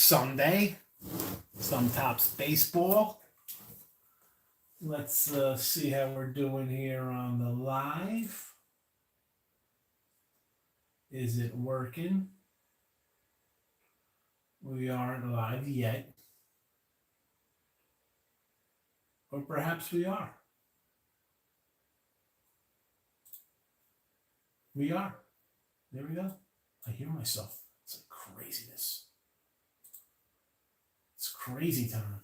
Sunday. Some Tops Baseball. Let's see how we're doing here on the live. Is it working? We aren't live yet. Or perhaps we are. We are. There we go. I hear myself. It's like craziness. It's crazy time.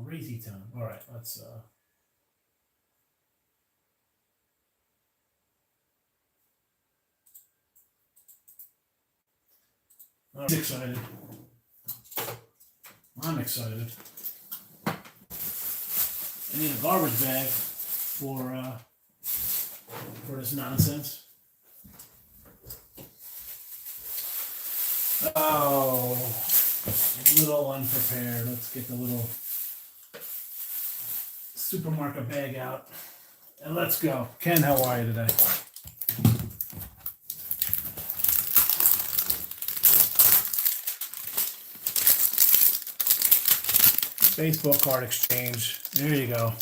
Crazy time. All right, let's I'm excited. I'm excited. I need a garbage bag for this nonsense. Oh, a little unprepared. Let's get the little supermarket bag out. And let's go. Ken, how are you today? Baseball card exchange. There you go.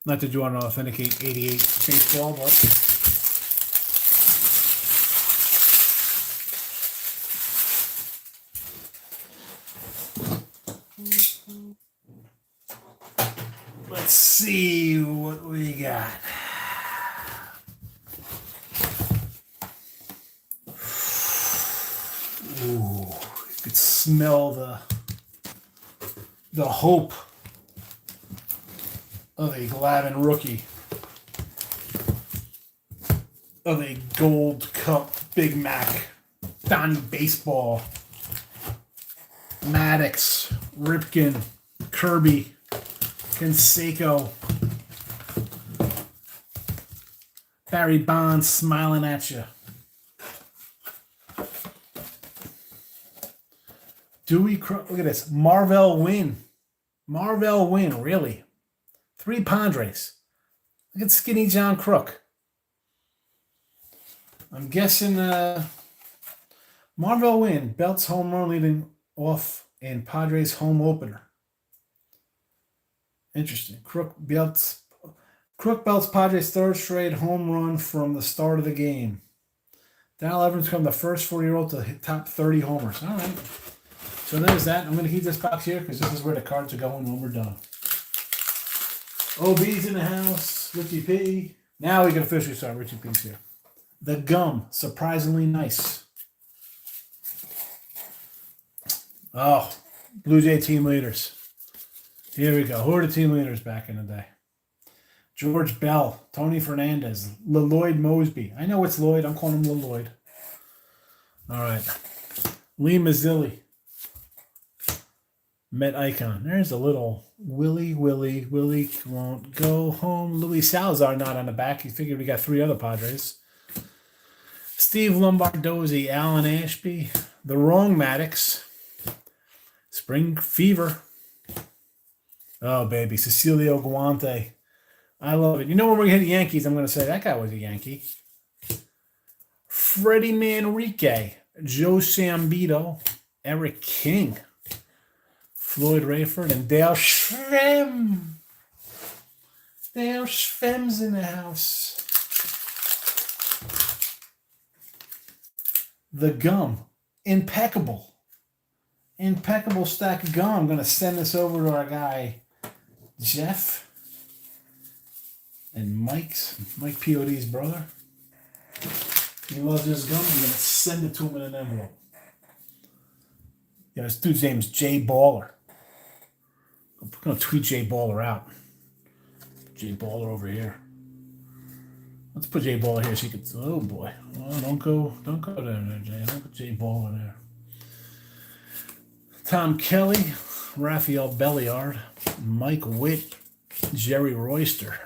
Not that you want to authenticate 88 baseball, but let's see what we got. Ooh, you could smell the hope of a Glavine rookie, of a Gold Cup Big Mac, Donnie Baseball, Maddox, Ripken, Kirby, Canseco, Barry Bonds smiling at you. Look at this. Marvell Wynn, really. 3 Padres. Look at Skinny John Crook. I'm guessing Marvell Wynn, Belts home run leading off in Padres home opener. Interesting. Crook belts Padres' third straight home run from the start of the game. Dal Evans become the first 40-year-old to hit top 30 homers. All right. So there's that. I'm going to keep this box here because this is where the cards are going when we're done. OB's in the house. Richie P. Now we can officially start. Richie P's here. The gum. Surprisingly nice. Oh, Blue Jay team leaders. Here we go. Who are the team leaders back in the day? George Bell, Tony Fernandez, Lloyd Mosby. I know it's Lloyd. I'm calling him Lloyd. All right. Lee Mazzilli. Met Icon. There's a little Willie won't go home. Luis Salazar not on the back. He figured we got 3 other Padres. Steve Lombardozzi, Alan Ashby, the wrong Maddox, Spring Fever. Oh, baby. Cecilio Guante. I love it. You know when we hit the Yankees, I'm going to say that guy was a Yankee. Freddie Manrique, Joe Sambito, Eric King, Floyd Rayford, and Dale Schwem. Dale Schwem's in the house. The gum. Impeccable. Impeccable stack of gum. I'm going to send this over to our guy, Jeff. And Mike POD's brother. He loves his gum. I'm going to send it to him in an envelope. Yeah, this dude's name is Jay Baller. I'm going to tweet Jay Baller out. Jay Baller over here. Let's put Jay Baller here so you can. Oh boy! Oh, don't go there, Jay. Don't put Jay Baller there. Tom Kelly, Rafael Belliard, Mike Witt, Jerry Royster,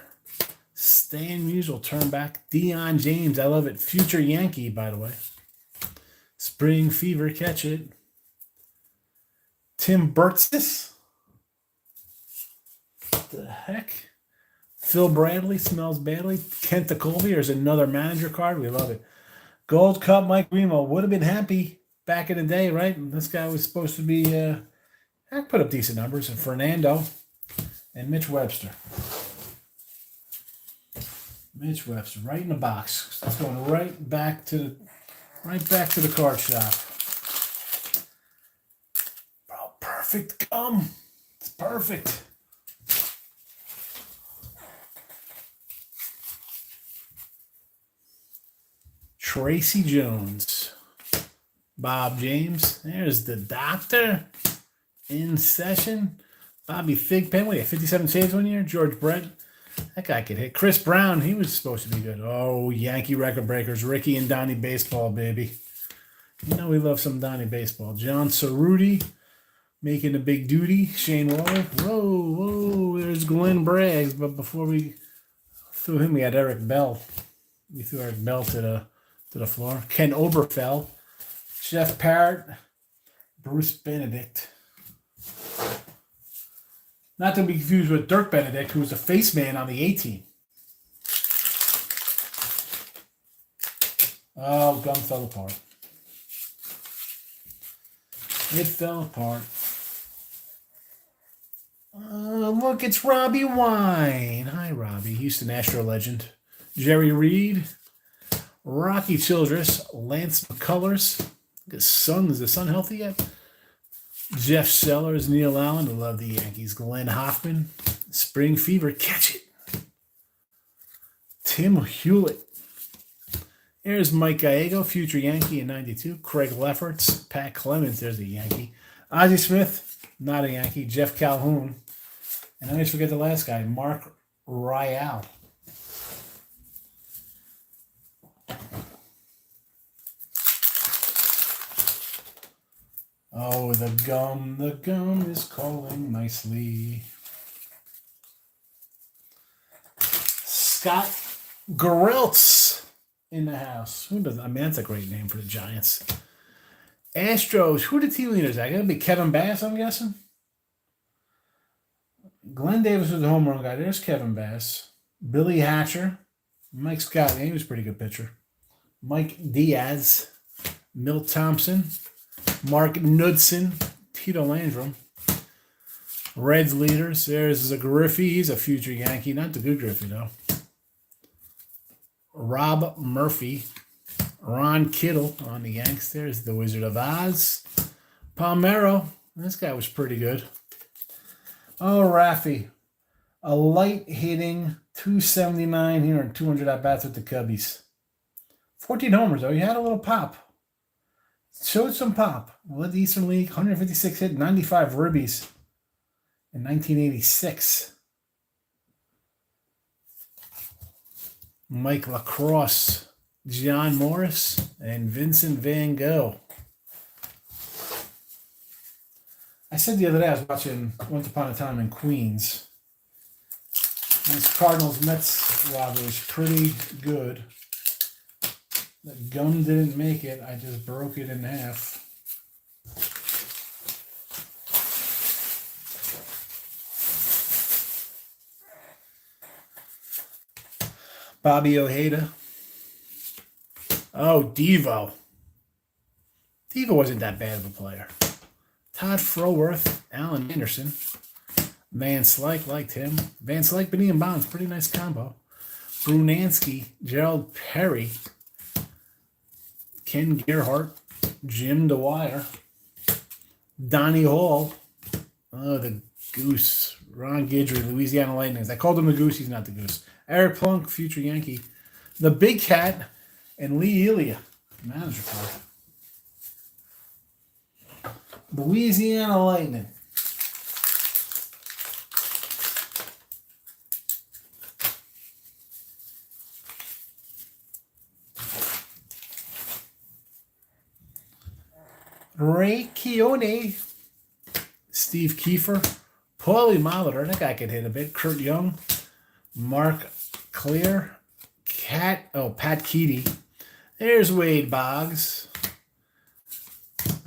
Stan Musial, turn back, Deion James. I love it. Future Yankee, by the way. Spring Fever, catch it. Tim Burtsis. What the heck? Phil Bradley smells badly. Kent DeColby, there's another manager card. We love it. Gold Cup Mike Remo would have been happy back in the day, right? This guy was supposed to be, I put up decent numbers. And Fernando and Mitch Webster. Mitch Webster, right in the box. That's going right back to the card shop. Bro, perfect gum. It's perfect. Tracy Jones. Bob James. There's the doctor in session. Bobby Thigpen. What, 57 saves 1 year? George Brett. That guy could hit. Chris Brown. He was supposed to be good. Oh, Yankee record breakers. Ricky and Donnie baseball, baby. You know we love some Donnie baseball. John Cerruti making a big duty. Shane Waller. Whoa. There's Glenn Braggs. But before we threw him, we had Eric Bell. We threw Eric Bell to the floor. Ken Oberfell. Jeff Parrott. Bruce Benedict. Not to be confused with Dirk Benedict, who was a face man on the A-team. Oh, gum fell apart. It fell apart. Look, it's Robbie Wine. Hi, Robbie. Houston Astro legend. Jerry Reed. Rocky Childress. Lance McCullers. His son, is the son healthy yet? Jeff Sellers, Neil Allen, I love the Yankees. Glenn Hoffman, Spring Fever, catch it. Tim Hewlett. There's Mike Gallego, future Yankee in 92. Craig Lefferts, Pat Clemens, there's a Yankee. Ozzie Smith, not a Yankee. Jeff Calhoun. And I always forget the last guy, Mark Rial. Oh, the gum is calling nicely. Scott Geriltz in the house. Who does? I mean, that's a great name for the Giants. Astros. Who are the team leaders? I gotta be Kevin Bass, I'm guessing. Glenn Davis was the home run guy. There's Kevin Bass. Billy Hatcher. Mike Scott. He was a pretty good pitcher. Mike Diaz. Milt Thompson. Mark Knudsen, Tito Landrum. Reds leaders. There's a Griffey. He's a future Yankee. Not the good Griffey, though. Rob Murphy. Ron Kittle on the Yanks. There's the Wizard of Oz. Palmero. This guy was pretty good. Oh, Raffy. A light-hitting 279 here and 200 at-bats with the Cubbies. 14 homers, though. He had a little pop. Showed some pop. Led the Eastern League, 156 hit, 95 ribbies in 1986. Mike Lacrosse, John Morris, and Vincent Van Gogh. I said the other day I was watching Once Upon a Time in Queens. This Cardinals-Mets rivalry is pretty good. The gum didn't make it. I just broke it in half. Bobby Ojeda. Oh, Devo. Devo wasn't that bad of a player. Todd Froworth. Alan Anderson. Van Slyke liked him. Van Slyke, Benny and Bonds. Pretty nice combo. Brunansky. Gerald Perry. Ken Gerhardt, Jim Dwyer, Donnie Hall, oh, the Goose, Ron Guidry, Louisiana Lightnings. I called him the Goose, he's not the Goose. Eric Plunk, future Yankee, the Big Cat, and Lee Elia, manager card. Louisiana Lightning. Ray Keone, Steve Kiefer, Paulie Molitor, that guy could hit a bit. Kurt Young, Mark Clear, Pat Keaty. There's Wade Boggs.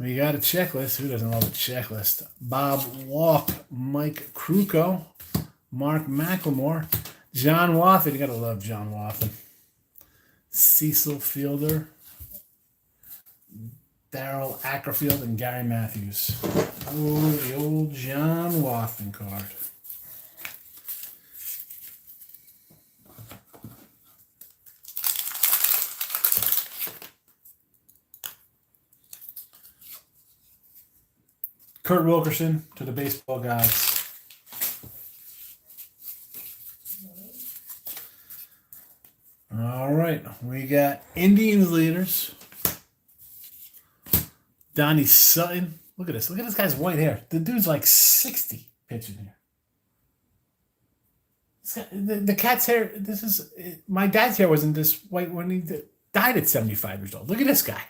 We got a checklist. Who doesn't love a checklist? Bob Walk, Mike Kruko, Mark McLemore. John Wathen. You got to love John Wathen. Cecil Fielder. Darrell Ackerfield and Gary Matthews. Oh, the old John Wathen card. Kurt Wilkerson to the baseball gods. All right, we got Indians leaders. Donnie Sutton. Look at this. Look at this guy's white hair. The dude's like 60 pitching here. The cat's hair, this is, my dad's hair wasn't this white when he died at 75 years old. Look at this guy.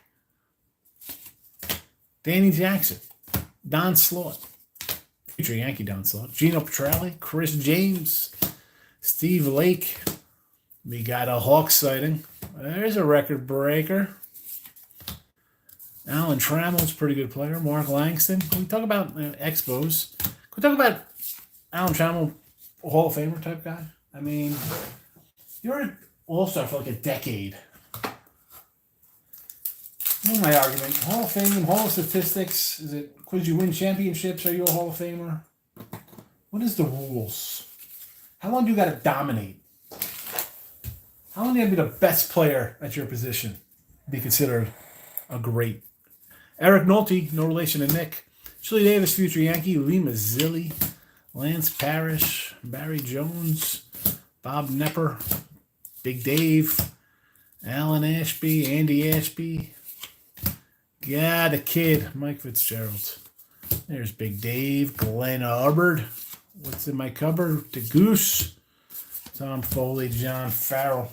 Danny Jackson. Don Slaught. Future Yankee Don Slaught. Gino Petrelli. Chris James. Steve Lake. We got a Hawk sighting. There's a record breaker. Alan Trammell's a pretty good player. Mark Langston. Can we talk about Expos? Can we talk about Alan Trammell, Hall of Famer type guy? I mean, you're an all-star for like a decade. What's my argument? Hall of Fame, Hall of Statistics. Is it because you win championships? Are you a Hall of Famer? What is the rules? How long do you got to dominate? How long do you have to be the best player at your position to be considered a great? Eric Nolte, no relation to Nick. Chili Davis, future Yankee. Lee Mazzilli. Lance Parrish. Barry Jones. Bob Nepper. Big Dave. Alan Ashby. Andy Ashby. Yeah, the kid. Mike Fitzgerald. There's Big Dave. Glenn Hubbard. What's in my cupboard? The Goose. Tom Foley. John Farrell.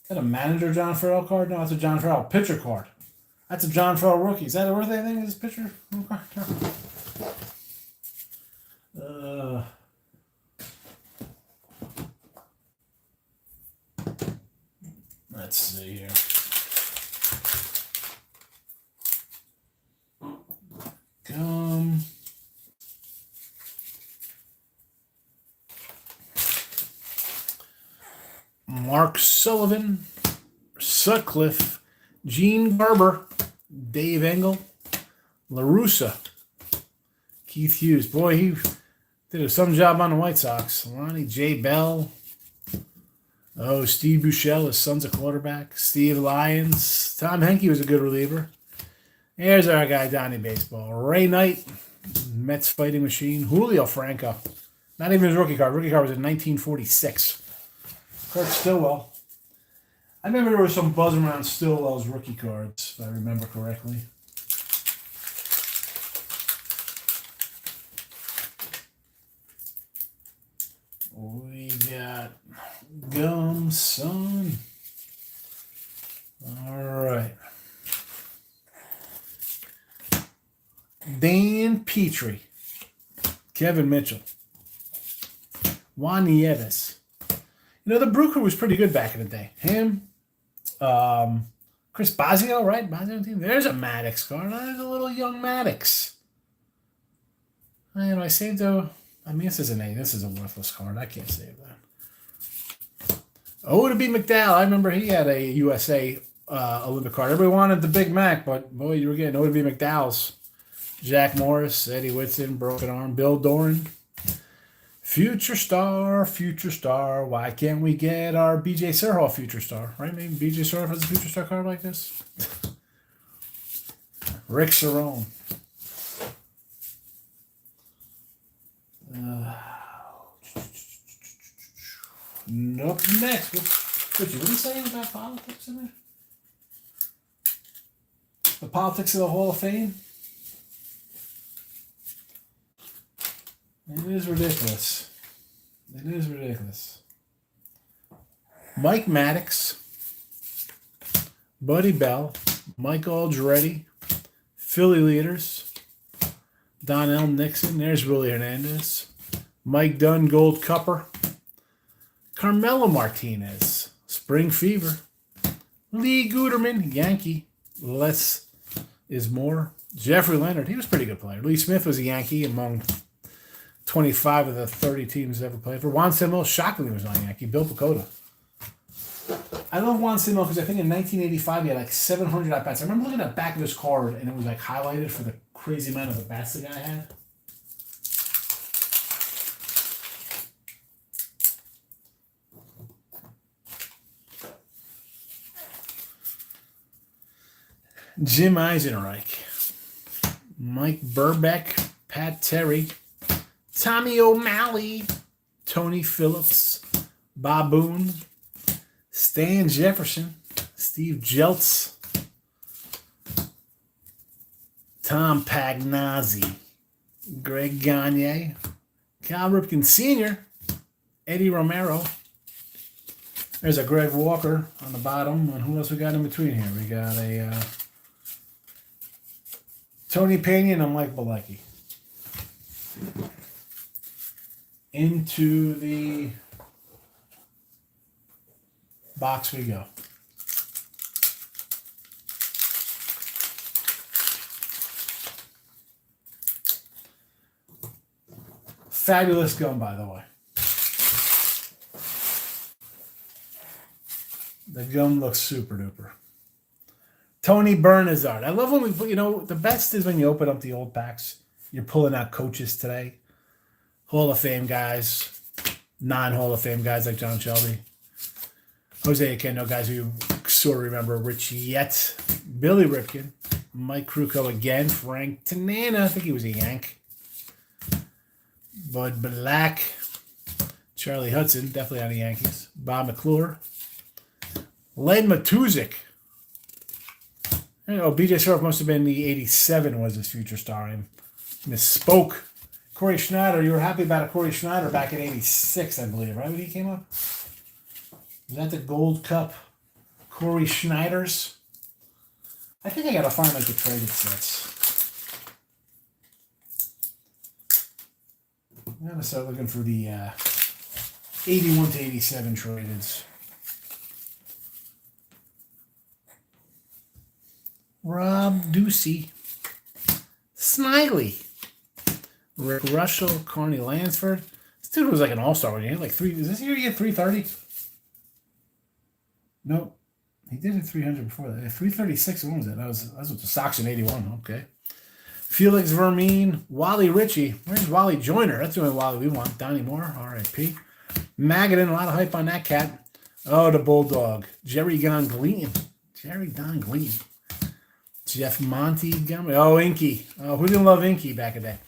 Is that a manager John Farrell card? No, that's a John Farrell pitcher card. That's a John Farrell rookie. Is that worth anything, this pitcher? Let's see here. Mark Sullivan, Sutcliffe, Gene Garber, Dave Engel, La Russa, Keith Hughes. Boy, he did some job on the White Sox. Lonnie J. Bell. Oh, Steve Buechele, his son's a quarterback. Steve Lyons. Tom Henke was a good reliever. Here's our guy, Donnie Baseball. Ray Knight, Mets fighting machine. Julio Franco. Not even his rookie card. Rookie card was in 1946. Kurt Stillwell. I remember there was some buzz around Stillwell's rookie cards, if I remember correctly. We got Gum Son. All right. Dan Petrie. Kevin Mitchell. Juan Nieves. You know, the Brew Crew was pretty good back in the day. Him, Chris Bosio, right? Bosio team. There's a Maddox card. There's a little young Maddox. I saved a... I mean, this is an A. This is a worthless card. I can't save that. Oh, to be McDowell. I remember he had a USA Olympic card. Everybody wanted the Big Mac, but boy, you were getting O to be McDowell's. Jack Morris, Eddie Whitson, broken arm, Bill Doran. Future star, future star. Why can't we get our BJ Serhoff future star? Right? Maybe BJ Serhoff has a future star card like this. Rick Cerrone. Up next. What are you saying about politics in there? The politics of the Hall of Fame? It is ridiculous. It is ridiculous. Mike Maddox, Buddy Bell, Mike Aldretti, Philly leaders, Donnell Nixon, there's Willie Hernandez, Mike Dunn, Gold Cupper, Carmelo Martinez, Spring Fever, Lee Guterman, Yankee, less is more, Jeffrey Leonard, he was a pretty good player. Lee Smith was a Yankee among 25 of the 30 teams ever played for. Juan Simo, shockingly, was on Yankee. Bill Pecota. I love Juan Simo because I think in 1985 he had like 700 at bats. I remember looking at the back of his card and it was like highlighted for the crazy amount of at bats the guy had. Jim Eisenreich, Mike Burbeck, Pat Terry, Tommy O'Malley, Tony Phillips, Bob Boone, Stan Jefferson, Steve Jeltz, Tom Pagnazzi, Greg Gagne, Cal Ripken Sr., Eddie Romero. There's a Greg Walker on the bottom. And who else we got in between here? We got a Tony Pena and a Mike Bilecki. Into the box we go. Fabulous gum, by the way. The gum looks super duper. Tony Bernazard. I love when we put, the best is when you open up the old packs. You're pulling out coaches today. Hall of Fame guys. Non-Hall of Fame guys like John Shelby. Jose Akendo guys who you sort of remember. Rich Yett. Billy Ripken. Mike Krukow again. Frank Tanana. I think he was a Yank. Bud Black. Charlie Hudson. Definitely on the Yankees. Bob McClure. Len Matuzik. BJ Sharp must have been the 87 was his future star. I misspoke. Corey Schneider, you were happy about a Corey Schneider back in 86, I believe, right? When he came up? Was that the Gold Cup? Corey Schneiders? I think I got to find like the traded sets. I'm going to start looking for the 81 to 87 tradeds. Rob Ducey, Smiley, Rick Russell, Carney Lansford. This dude was like an all-star when he had like three. Is this year he had 330? Nope. He did it 300 before that. 336, when was that? That was with the Sox in 81. Okay. Felix Vermean, Wally Ritchie. Where's Wally Joyner? That's the only Wally we want. Donnie Moore, R.I.P. Magadan, a lot of hype on that cat. Oh, the Bulldog. Jerry Gongleen. Jerry Gongleen. Jeff Montgomery. Oh, Inky. Oh, who didn't love Inky back in the day?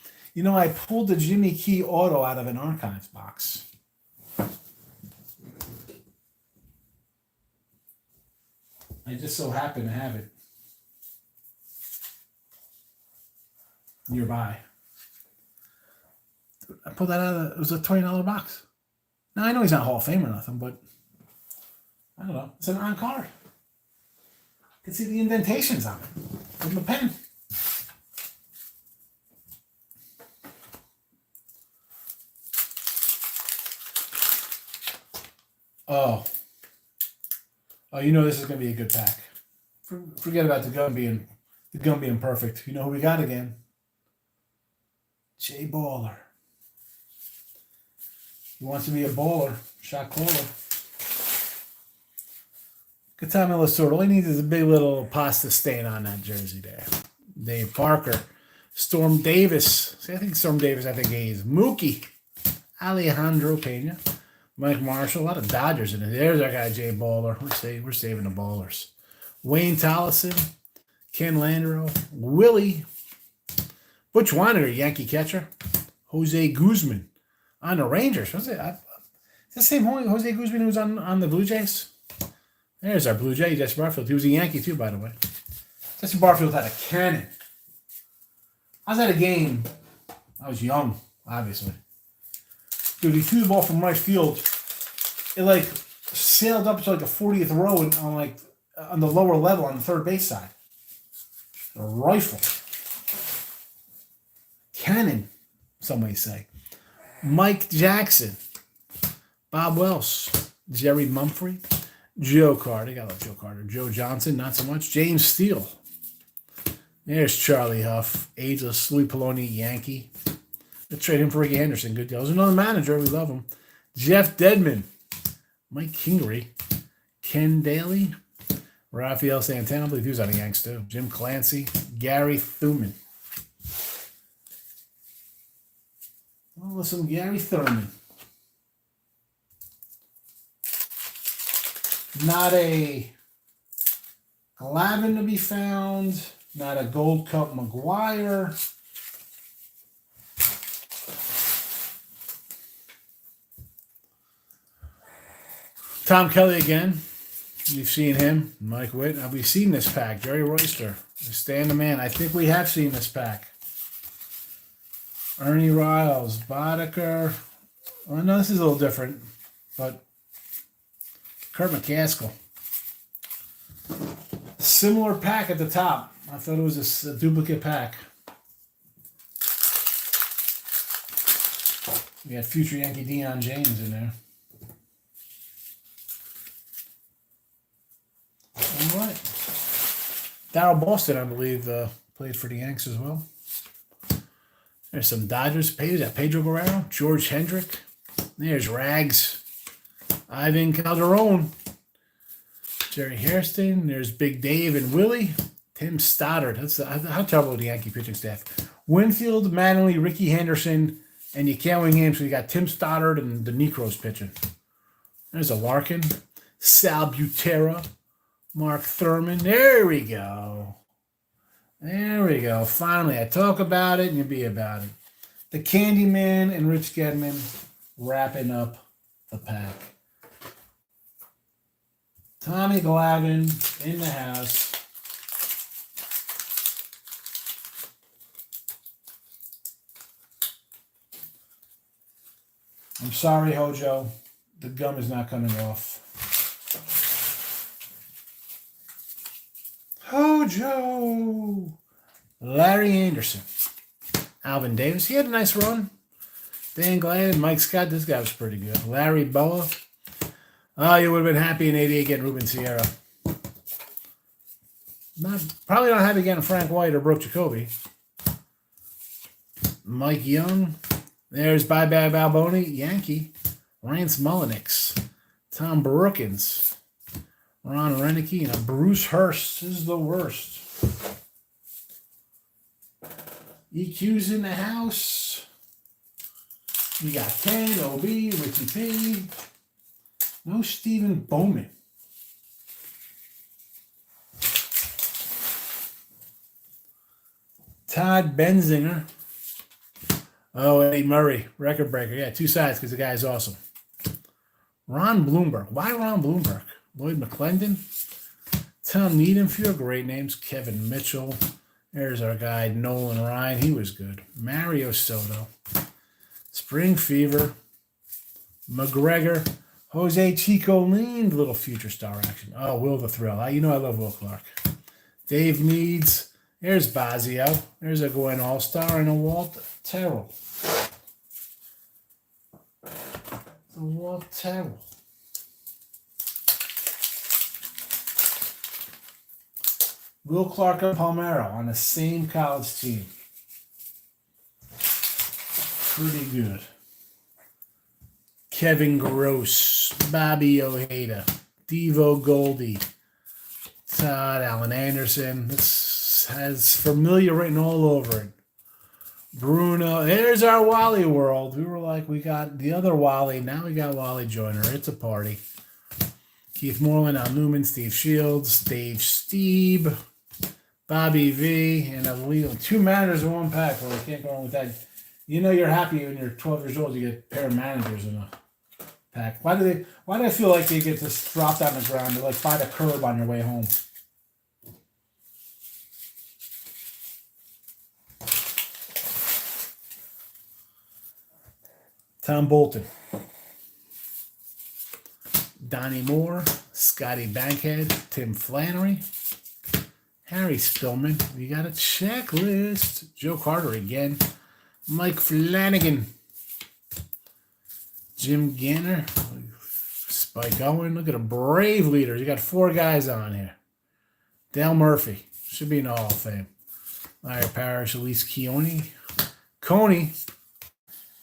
I pulled the Jimmy Key auto out of an archives box. I just so happen to have it nearby. I pulled that out of it was a $20 box. Now, I know he's not Hall of Fame or nothing, but I don't know. It's an on card. You can see the indentations on it from the pen. Oh, this is going to be a good pack. Forget about the gun being perfect. You know who we got again? Jay Baller. He wants to be a baller. Shot caller. Good time, Minnesota. All he needs is a big little pasta stain on that jersey there. Dave Parker. Storm Davis. See, I think Storm Davis, he's Mookie. Alejandro Pena. Mike Marshall. A lot of Dodgers in it. There's our guy, Jay Baller. We're saving the ballers. Wayne Tollison. Ken Landreau. Willie. Butch Weiner, Yankee catcher. Jose Guzman. On the Rangers. Is it the same Jose Guzman who was on the Blue Jays? There's our Blue Jay, Jesse Barfield. He was a Yankee too, by the way. Jesse Barfield had a cannon. I was at a game. I was young, obviously. Dude, he threw the ball from right field. It like sailed up to like the 40th row and on the lower level on the third base side. A rifle. Cannon, some may say. Mike Jackson. Bob Welsh. Jerry Mumphrey. Joe Carter. Gotta love Joe Carter. Joe Johnson, not so much. James Steele. There's Charlie Huff. Ageless Louis Poloni, Yankee. Let's trade him for Ricky Henderson. Good deal. There's another manager. We love him. Jeff Dedman. Mike Kingery. Ken Daly. Rafael Santana. I believe he was on the Yanks too. Jim Clancy. Gary Thuman. Oh, listen, Gary Thurman. Not a Glavin to be found. Not a Gold Cup McGuire. Tom Kelly again. You've seen him. Mike Witt. Have we seen this pack? Jerry Royster. Stan the Man. I think we have seen this pack. Ernie Riles. Boddicker. Well, no, this is a little different. But Kurt McCaskill. Similar pack at the top. I thought it was a duplicate pack. We had future Yankee Deion James in there. All right. Darryl Boston, I believe, played for the Yanks as well. There's some Dodgers. Pedro Guerrero, George Hendrick. There's Rags. Ivan Calderon. Jerry Hairston. There's Big Dave and Willie. Tim Stoddard. How terrible the Yankee pitching staff. Winfield, Mattingly, Ricky Henderson, and you can't win games, so you got Tim Stoddard and the Necros pitching. There's a Larkin. Sal Butera. Mark Thurman. There we go. There we go. Finally, I talk about it and you be about it. The Candyman and Rich Gedman wrapping up the pack. Tommy Glavine in the house. I'm sorry, Hojo. The gum is not coming off. Hojo! Larry Anderson. Alvin Davis. He had a nice run. Dan Gladden, Mike Scott. This guy was pretty good. Larry Boa. Oh, you would have been happy in 88 getting Ruben Sierra. Probably not happy getting Frank White or Brooke Jacoby. Mike Young. There's Bye Bye Balboni, Yankee. Rance Mullenix. Tom Brookins. Ron Renicky and a Bruce Hurst. This is the worst. EQ's in the house. We got Ken, OB, Richie P. No Stephen Bowman. Todd Benzinger. Oh, Eddie Murray, record breaker. Yeah, two sides because the guy's awesome. Ron Bloomberg. Why Ron Bloomberg? Lloyd McClendon. Tom Needham, few great names. Kevin Mitchell. There's our guy, Nolan Ryan. He was good. Mario Soto. Spring Fever. McGregor. Jose Chico Lean. Little future star action. Oh, Will the Thrill. You know I love Will Clark. Dave Meads. There's Bazio. There's a Gwen All-Star and a Walt Terrell. The Walt Terrell. Will Clark and Palmero on the same college team. Pretty good. Kevin Gross, Bobby Ojeda, Devo Goldie, Todd Allen Anderson. This has familiar written all over it. Bruno, there's our Wally world. We were like, we got the other Wally. Now we got Wally Joyner. It's a party. Keith Moreland, Al Newman, Steve Shields, Dave Steeb, Bobby V, and a legal 2 managers in 1 pack. Well, you can't go wrong with that. You know you're happy when you're 12 years old. You get a pair of managers in a pack. Why do I feel like they get just dropped on the ground? They're like by the curb on your way home. Tom Bolton. Donnie Moore. Scotty Bankhead. Tim Flannery. Harry Spillman. We got a checklist. Joe Carter again. Mike Flanagan. Jim Ganner. Spike Owen. Look at a brave leader. You got 4 guys on here. Dale Murphy. Should be in the Hall of Fame. Larry Parrish. Elise Keone. Coney.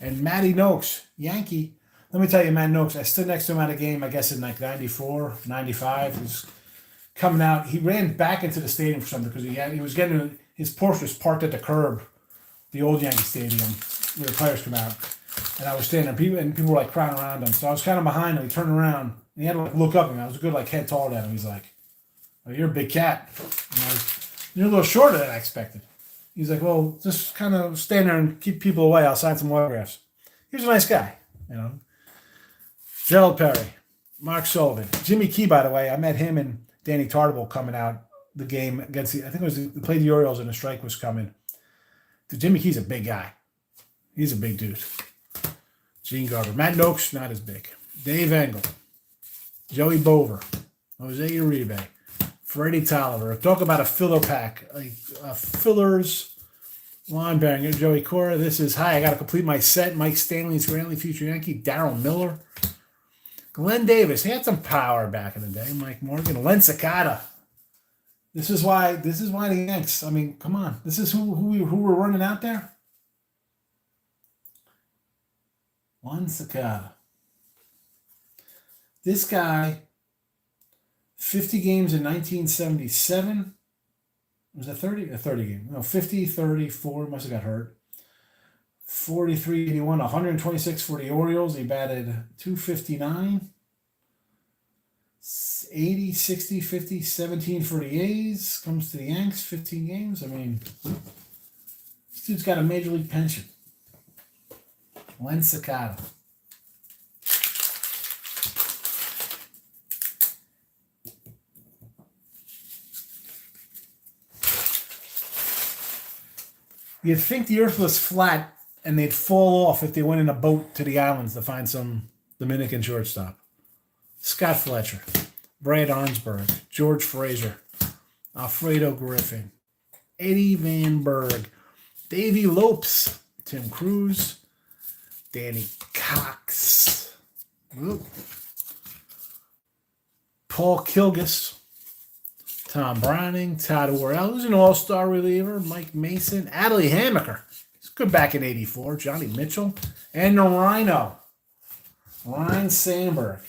And Matty Noakes, Yankee. Let me tell you, Matt Noakes, I stood next to him at a game, I guess in like 94, 95. He was coming out. He ran back into the stadium for something because he was getting, his Porsche was parked at the curb, the old Yankee Stadium, where the players come out. And I was standing there, and people were like crying around him. So I was kind of behind him. He turned around, and he had to like look up at me. I was a good like head taller than him. He's like, "Oh, you're a big cat. And you're a little shorter than I expected." He's like, "Well, just kind of stand there and keep people away. I'll sign some autographs." He was a nice guy, you know. Gerald Perry, Mark Sullivan, Jimmy Key. By the way, I met him and Danny Tartable coming out the game against I think it was they played the Orioles and the strike was coming. Jimmy Key's a big guy. He's a big dude. Gene Garber. Matt Noakes, not as big. Dave Engel. Joey Bover. Jose Uribe. Freddie Tolliver. Talk about a filler pack. A fillers line banger. Joey Cora. This is, hi, I got to complete my set. Mike Stanley, Scranley, future Yankee. Darryl Miller. Glenn Davis. He had some power back in the day. Mike Morgan. Len Cicada. This is why the Yanks, I mean, come on. This is who we're running out there. Len Cicada. This guy, 50 games in 1977. Was it 30? A 30 game. No, 50, 34. Must have got hurt. 43, 81, 126 for the Orioles. He batted 259. 80, 60, 50, 17 for the A's. Comes to the Yanks, 15 games. I mean, this dude's got a major league pension. Len Cicada. You'd think the earth was flat and they'd fall off if they went in a boat to the islands to find some Dominican shortstop. Scott Fletcher, Brad Arnsberg, George Frazier, Alfredo Griffin, Eddie Van Berg, Davey Lopes, Tim Cruz, Danny Cox, Paul Kilgus, Tom Browning, Todd Worrell, who's an all-star reliever, Mike Mason, Adley Hammaker, he's good back in 84, Johnny Mitchell, and the Rhino, Ryan Sandberg.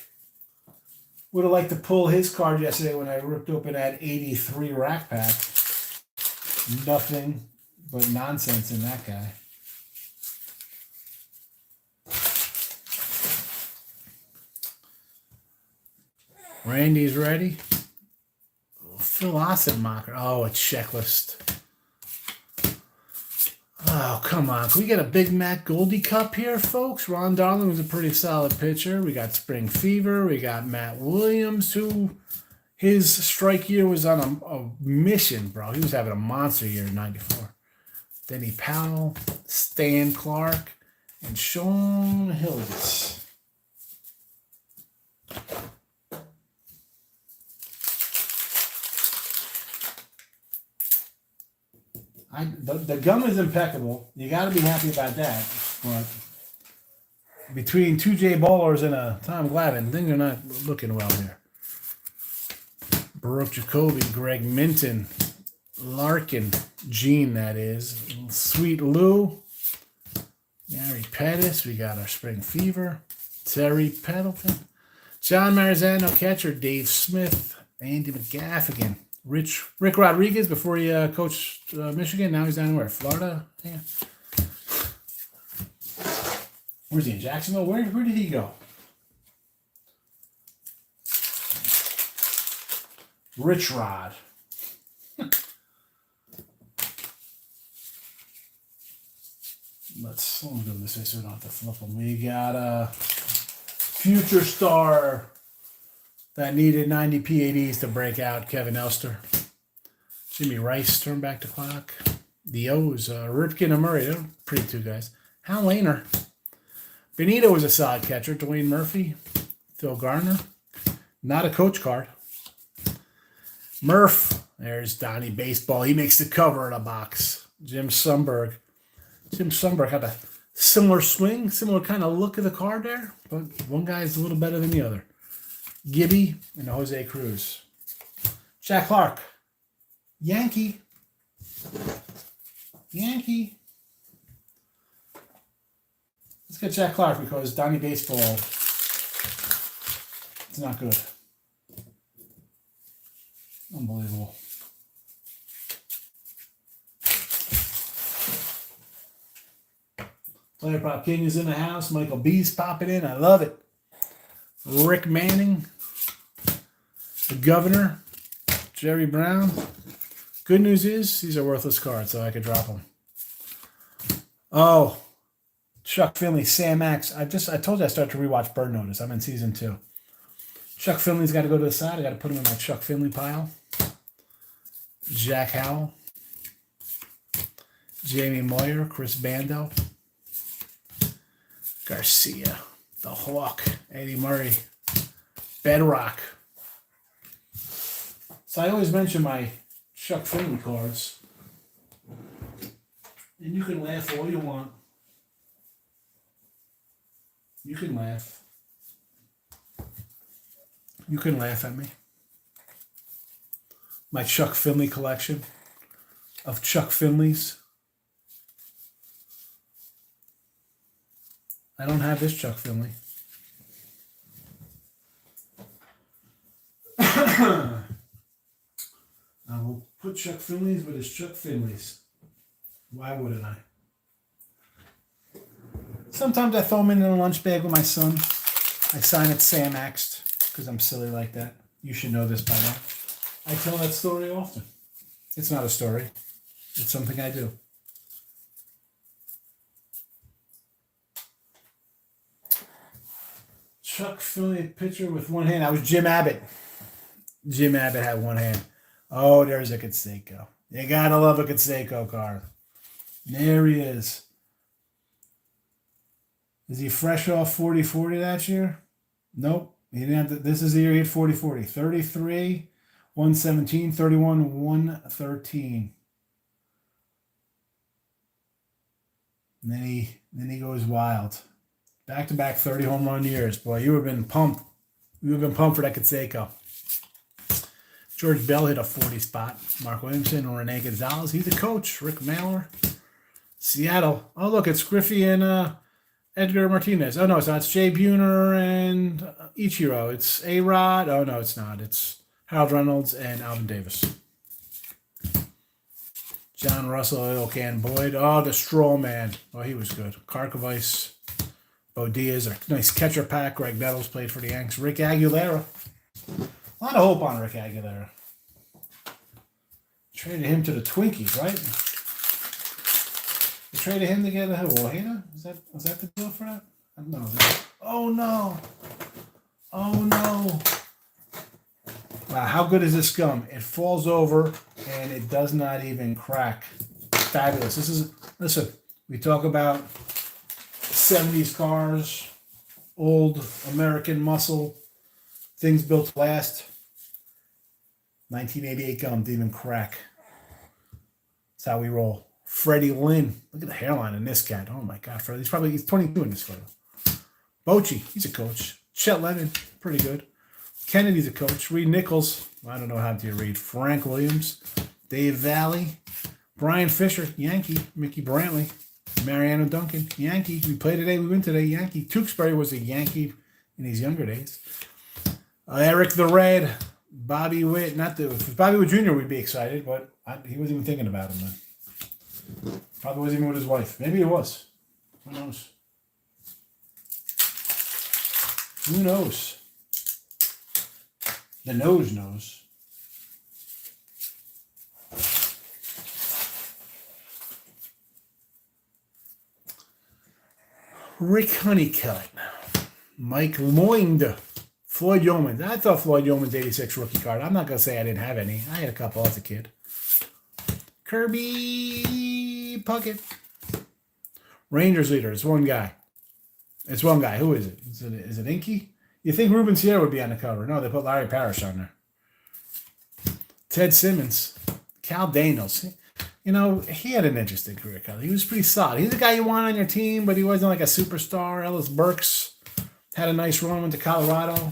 Would have liked to pull his card yesterday when I ripped open that 83 rack pack. Nothing but nonsense in that guy. Randy's ready. Phil Ossenmacher. Oh, a checklist. Oh, come on. Can we get a Big Mac Goldie Cup here, folks? Ron Darling was a pretty solid pitcher. We got Spring Fever. We got Matt Williams, who his strike year was on a mission, bro. He was having a monster year in 94. Denny Powell, Stan Clark, and Sean Hilgis. The gum is impeccable. You got to be happy about that. But between two J Ballers and a Tom Glavine, things are not looking well here. Baruch Jacoby, Greg Minton, Larkin, Gene, that is. Sweet Lou, Gary Pettis. We got our Spring Fever. Terry Pendleton. John Marzano, catcher. Dave Smith. Andy McGaffigan. Rick Rodriguez before he coached Michigan. Now he's down where? Florida? Yeah. Where's he? In Jacksonville? Where did he go? Rich Rod. Let's go this way so we don't have to flip them. We got a future star that needed 90 PADs to break out, Kevin Elster. Jimmy Rice turned back the clock. The O's, Ripken and Murray, they're pretty two guys. Hal Lehner. Benito was a solid catcher. Dwayne Murphy. Phil Garner. Not a coach card. Murph. There's Donnie Baseball. He makes the cover of the box. Jim Sundberg. Jim Sundberg had a similar swing, similar kind of look of the card there, but one guy is a little better than the other. Gibby and Jose Cruz. Jack Clark. Yankee. Let's get Jack Clark because Donnie Baseball, it's not good. Unbelievable. Player Prop King is in the house. Michael B's popping in. I love it. Rick Manning. The Governor. Jerry Brown. Good news is these are worthless cards, so I could drop them. Oh, Chuck Finley, Sam Axe. I told you I started to rewatch Bird Notice. I'm in season 2. Chuck Finley's got to go to the side. I got to put him in my Chuck Finley pile. Jack Howell. Jamie Moyer, Chris Bando. Garcia, the Hawk, Eddie Murray, Bedrock. So I always mention my Chuck Finley cards. And you can laugh all you want. You can laugh. You can laugh at me. My Chuck Finley collection of Chuck Finleys. I don't have this Chuck Finley. I will put Chuck Finleys, but it's Chuck Finleys. Why wouldn't I? Sometimes I throw them in a lunch bag with my son. I sign it Sam Axed because I'm silly like that. You should know this by now. I tell that story often. It's not a story. It's something I do. Chuck Finley pitcher with one hand. I was Jim Abbott. Jim Abbott had one hand. Oh, there's a Canseco. You gotta love a Canseco card. There he is. Is he fresh off 40-40 that year? Nope. He didn't have to, this is the year he had 40-40. 33, 117, 31, 113. And then he goes wild. Back-to-back 30 home run years. Boy, you would have been pumped. You would have been pumped for that Canseco. George Bell hit a 40 spot. Mark Williamson, Rene Gonzalez. He's a coach. Rick Mailer. Seattle. Oh, look, it's Griffey and Edgar Martinez. Oh, no, it's not. It's Jay Buhner and Ichiro. It's A-Rod. Oh, no, it's not. It's Harold Reynolds and Alvin Davis. John Russell, Oil Can Boyd. Oh, the Straw Man. Oh, he was good. Karkovice. Bo Diaz, a nice catcher pack. Greg Nettles played for the Yanks. Rick Aguilera. A lot of hope on Rick Aguilera. Traded him to the Twinkies, right? You traded him to get a Wahina? Was that the deal for that? I don't know. Oh no. Oh no. Wow, how good is this gum? It falls over and it does not even crack. Fabulous. This is, listen, we talk about 70s cars, old American muscle, things built to last. 1988 gum didn't even crack. That's how we roll. Freddie Lynn. Look at the hairline in this cat. Oh my God, Freddie. He's 22 in this photo. Bochy, he's a coach. Chet Lemon, pretty good. Kennedy's a coach. Reed Nichols. I don't know how to read. Frank Williams. Dave Valley. Brian Fisher, Yankee. Mickey Brantley. Mariano Duncan, Yankee. We play today, we win today, Yankee. Tewksbury was a Yankee in his younger days. Eric the Red, Bobby Witt. If it was Bobby Witt Jr., we'd be excited, but he wasn't even thinking about him then. Probably wasn't even with his wife. Maybe he was. Who knows? Who knows? The nose knows. Rick Honeycutt, Mike Lloyd, Floyd Yeomans. I thought Floyd Yeomans' 86 rookie card. I'm not going to say I didn't have any. I had a couple as a kid. Kirby Puckett. Rangers leader. It's one guy. It's one guy. Who is it? Is it Inky? You think Ruben Sierra would be on the cover. No, they put Larry Parrish on there. Ted Simmons. Cal Daniels. You know, he had an interesting career, Cal. He was pretty solid. He's the guy you want on your team, but he wasn't like a superstar. Ellis Burks had a nice run, went to Colorado.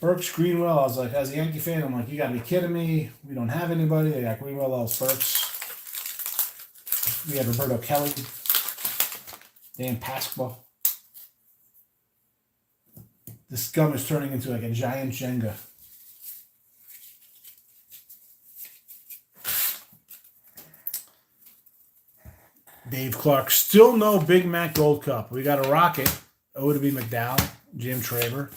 Burks, Greenwell. I was like, as a Yankee fan, I'm like, you got to be kidding me. We don't have anybody. They got Greenwell, Ellis Burks. We had Roberto Kelly. Dan Pasqua. This gum is turning into like a giant Jenga. Dave Clark. Still no Big Mac Gold Cup. We got a Rocket. O to B McDowell. Jim Traber.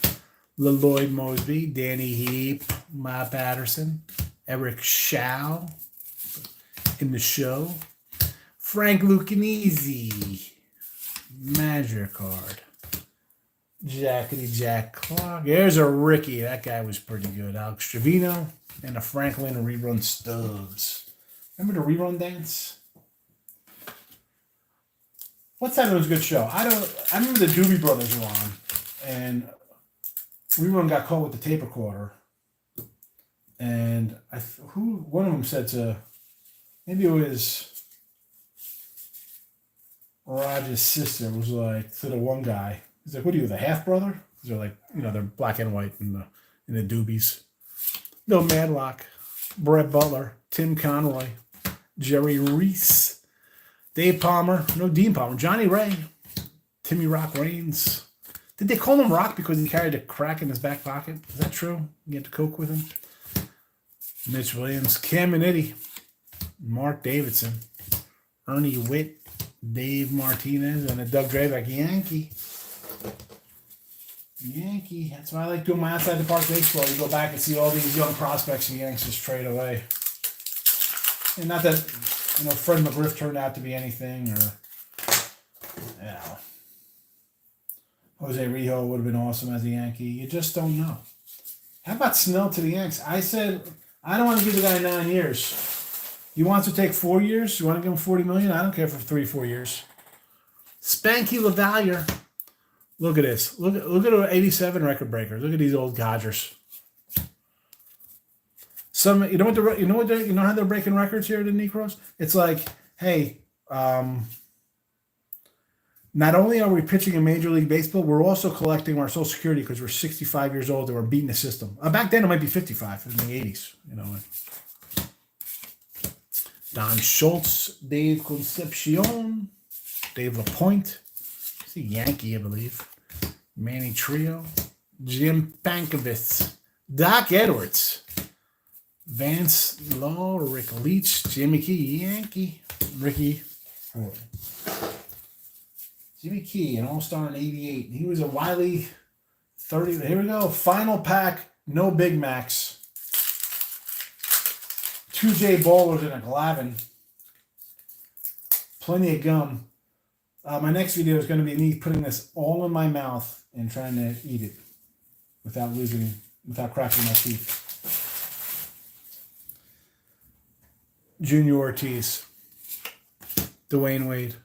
LeLloyd Mosby. Danny Heap. Ma Patterson. Eric Shaw. In the show. Frank Lucanese. Magic card. Jackety Jack Clark. There's a Ricky. That guy was pretty good. Alex Trevino. And a Franklin Rerun Stubbs. Remember the Rerun dance? What's that? It was a good show. I remember the Doobie Brothers were on. And Rerun got caught with the tape recorder. And one of them said to, maybe it was Raj's sister, was like, to the one guy, he's like, what are you, the half brother? Because they're like, they're black and white in the Doobies. Bill Madlock, Brett Butler, Tim Conroy, Jerry Reese, Dave Palmer, Dean Palmer, Johnny Ray, Timmy Rock Reigns. Did they call him Rock because he carried a crack in his back pocket? Is that true? You had to coke with him? Mitch Williams, Cam Minetti, Mark Davidson, Ernie Witt, Dave Martinez, and a Doug Drabek Yankee. That's why I like doing my outside the park baseball. You go back and see all these young prospects the Yanks just trade away. And not that Fred McGriff turned out to be anything, or Jose Rijo would have been awesome as a Yankee. You just don't know. How about Snell to the Yanks? I said I don't want to give the guy 9 years. He wants to take 4 years. You want to give him $40 million? I don't care for 3-4 years. Spanky LaValliere. Look at this. Look at our 87 record breakers. Look at these old Dodgers. You know how they're breaking records here at the Necros? It's like, hey, not only are we pitching in Major League Baseball, we're also collecting our Social Security because we're 65 years old and we're beating the system. Back then, it might be 55 in the 80s. Don Schultz, Dave Concepcion, Dave LaPointe. He's a Yankee, I believe. Manny Trio, Jim Pankovitz, Doc Edwards, Vance Law, Rick Leach, Jimmy Key, Yankee, Ricky Ford. Jimmy Key, an all-star in 88. He was a wily 30. Here we go. Final pack. No Big Macs. 2 J Ballers and a Glavin. Plenty of gum. My next video is going to be me putting this all in my mouth and trying to eat it without cracking my teeth. Junior Ortiz. Dwayne Wade.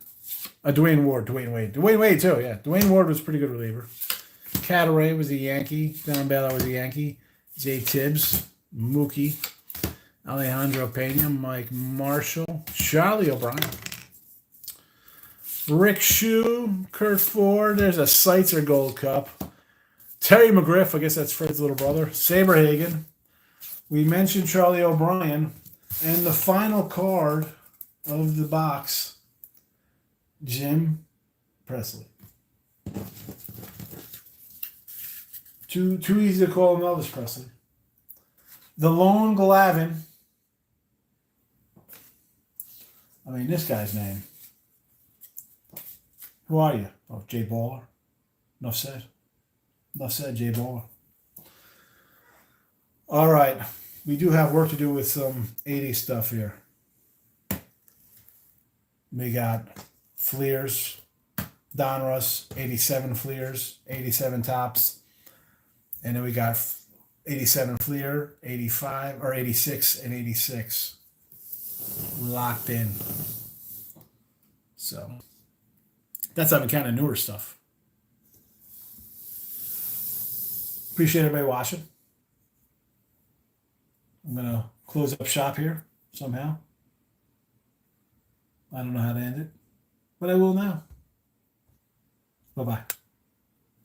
Dwayne Ward too, yeah. Dwayne Ward was a pretty good reliever. Cataray was a Yankee. Don Bella was a Yankee. Jay Tibbs, Mookie, Alejandro Pena, Mike Marshall, Charlie O'Brien, Rick Shue, Kurt Ford. There's a Seitzer Gold Cup. Terry McGriff, I guess that's Fred's little brother. Saber Hagen. We mentioned Charlie O'Brien. And the final card of the box, Jim Presley. Too easy to call him Elvis Presley. The Lone Glavin. This guy's name. Who are you? Oh, Jay Baller. Enough said, Jay Baller. All right. We do have work to do with some 80s stuff here. We got Fleers, Donruss, 87 Fleers, 87 Tops. And then we got 87 Fleer, 85, or 86 and 86. Locked in. So, that's even kind of newer stuff. Appreciate everybody watching. I'm going to close up shop here somehow. I don't know how to end it, but I will now. Bye-bye.